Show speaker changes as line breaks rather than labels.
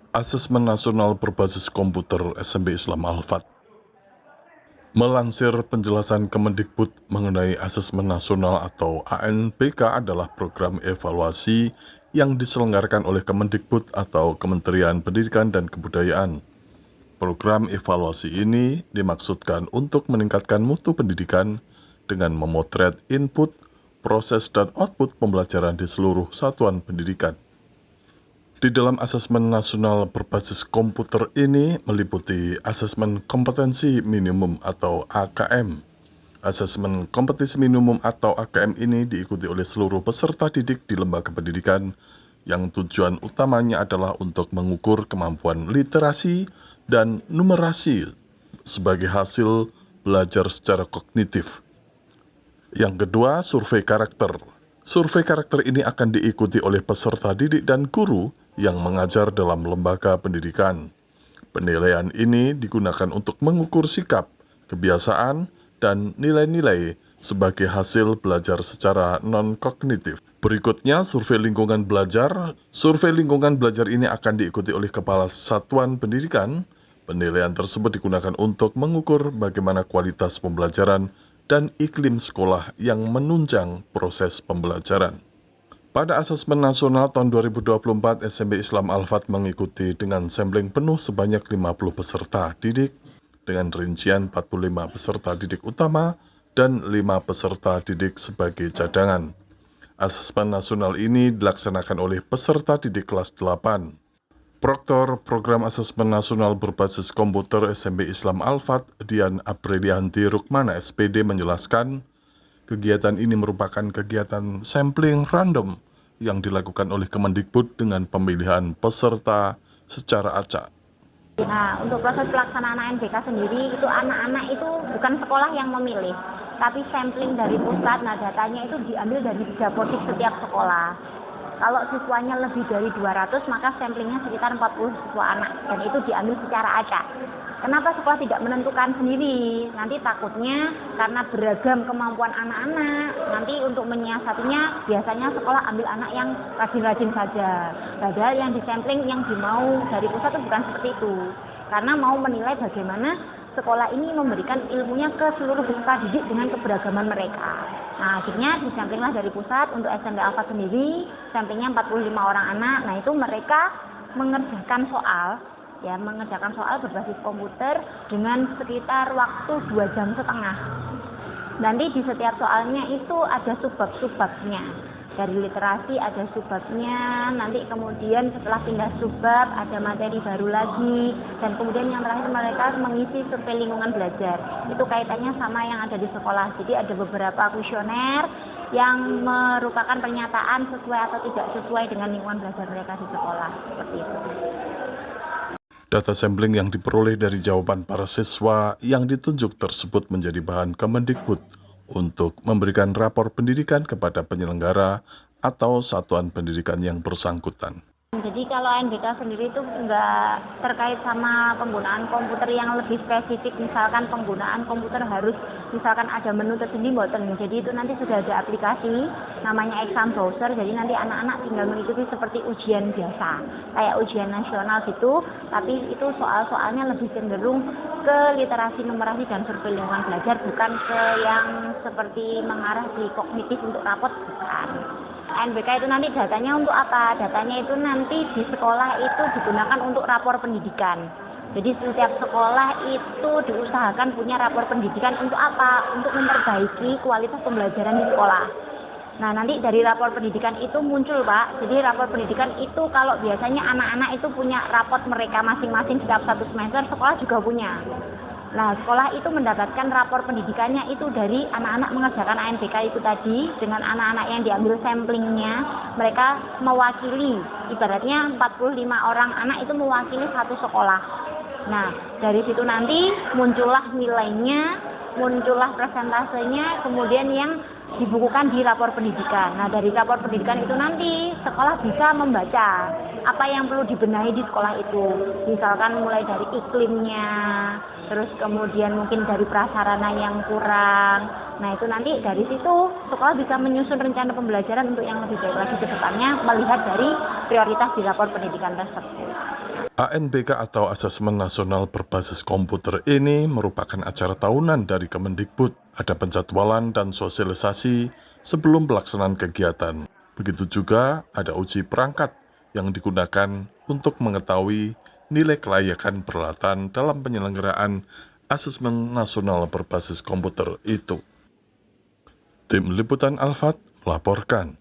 Asesmen Nasional Berbasis Komputer SMP Islam Al-Fat. Melansir penjelasan Kemendikbud mengenai Asesmen Nasional atau ANBK adalah program evaluasi yang diselenggarakan oleh Kemendikbud atau Kementerian Pendidikan dan Kebudayaan. Program evaluasi ini dimaksudkan untuk meningkatkan mutu pendidikan dengan memotret input, proses, dan output pembelajaran di seluruh satuan pendidikan. Di dalam asesmen nasional berbasis komputer ini meliputi asesmen kompetensi minimum atau AKM. Asesmen kompetensi minimum atau AKM ini diikuti oleh seluruh peserta didik di lembaga pendidikan yang tujuan utamanya adalah untuk mengukur kemampuan literasi dan numerasi sebagai hasil belajar secara kognitif. Yang kedua, survei karakter. Survei karakter ini akan diikuti oleh peserta didik dan guru yang mengajar dalam lembaga pendidikan. Penilaian ini digunakan untuk mengukur sikap, kebiasaan, dan nilai-nilai sebagai hasil belajar secara non-kognitif. Berikutnya, survei lingkungan belajar. Survei lingkungan belajar ini akan diikuti oleh kepala satuan pendidikan. Penilaian tersebut digunakan untuk mengukur bagaimana kualitas pembelajaran dan iklim sekolah yang menunjang proses pembelajaran. Pada asesmen nasional tahun 2024, SMP Islam Al-Fat mengikuti dengan sampling penuh sebanyak 50 peserta didik dengan rincian 45 peserta didik utama dan 5 peserta didik sebagai cadangan. Asesmen nasional ini dilaksanakan oleh peserta didik kelas 8. Proktor Program Asesmen Nasional Berbasis Komputer SMP Islam Al-Fat, Dian Aprilianti Rukmana SPD menjelaskan, kegiatan ini merupakan kegiatan sampling random yang dilakukan oleh Kemendikbud dengan pemilihan peserta secara acak.
Nah, untuk proses pelaksanaan ANBK sendiri, itu anak-anak itu bukan sekolah yang memilih, tapi sampling dari pusat. Nah, datanya itu diambil dari dapodik setiap sekolah. Kalau siswanya lebih dari 200, maka samplingnya sekitar 40 siswa anak, dan itu diambil secara acak. Kenapa sekolah tidak menentukan sendiri? Nanti takutnya karena beragam kemampuan anak-anak, nanti untuk menyiasatinya biasanya sekolah ambil anak yang rajin-rajin saja. Padahal yang disampling, yang dimau dari pusat itu bukan seperti itu. Karena mau menilai bagaimana sekolah ini memberikan ilmunya ke seluruh peserta didik dengan keberagaman mereka. Nah, akhirnya disamplinglah dari pusat untuk SMP Al-Fat sendiri, samplingnya 45 orang anak. Nah, itu mereka mengerjakan soal berbasis komputer dengan sekitar waktu 2,5 jam. Nanti di setiap soalnya itu ada subbab-subbabnya. Dari literasi ada subbabnya, nanti kemudian setelah pindah subbab ada materi baru lagi, dan kemudian yang terakhir mereka mengisi survei lingkungan belajar. Itu kaitannya sama yang ada di sekolah. Jadi ada beberapa kuesioner yang merupakan pernyataan sesuai atau tidak sesuai dengan lingkungan belajar mereka di sekolah. Seperti itu.
Data sampling yang diperoleh dari jawaban para siswa yang ditunjuk tersebut menjadi bahan Kemendikbud untuk memberikan rapor pendidikan kepada penyelenggara atau satuan pendidikan yang bersangkutan.
Jadi kalau ANBK sendiri itu nggak terkait sama penggunaan komputer yang lebih spesifik, misalkan penggunaan komputer harus misalkan ada menu tersendiri, boten. Jadi itu nanti sudah ada aplikasi namanya exam browser, jadi nanti anak-anak tinggal mengikuti seperti ujian biasa, kayak ujian nasional gitu, tapi itu soal-soalnya lebih cenderung ke literasi, numerasi, dan survei lingkungan belajar, bukan ke yang seperti mengarah di kognitif untuk rapot, bukan. ANBK itu nanti datanya untuk apa? Datanya itu nanti di sekolah itu digunakan untuk rapor pendidikan. Jadi setiap sekolah itu diusahakan punya rapor pendidikan untuk apa? Untuk memperbaiki kualitas pembelajaran di sekolah. Nah, nanti dari rapor pendidikan itu muncul, Pak. Jadi rapor pendidikan itu kalau biasanya anak-anak itu punya rapor mereka masing-masing setiap satu semester, sekolah juga punya. Nah, sekolah itu mendapatkan rapor pendidikannya itu dari anak-anak mengerjakan ANBK itu tadi, dengan anak-anak yang diambil samplingnya. Mereka mewakili, ibaratnya 45 orang anak itu mewakili satu sekolah. Nah, dari situ nanti muncullah nilainya, muncullah presentasenya, kemudian yang dibukukan di rapor pendidikan. Nah, dari rapor pendidikan itu nanti sekolah bisa membaca apa yang perlu dibenahi di sekolah itu. Misalkan mulai dari iklimnya, terus kemudian mungkin dari prasarana yang kurang. Nah itu nanti dari situ sekolah bisa menyusun rencana pembelajaran untuk yang lebih baik lagi ke depannya melihat dari prioritas di rapor pendidikan tersebut.
ANBK atau Asesmen Nasional Berbasis Komputer ini merupakan acara tahunan dari Kemendikbud. Ada penjadwalan dan sosialisasi sebelum pelaksanaan kegiatan. Begitu juga ada uji perangkat yang digunakan untuk mengetahui nilai kelayakan peralatan dalam penyelenggaraan Asesmen Nasional Berbasis Komputer itu. Tim Liputan Alfat melaporkan.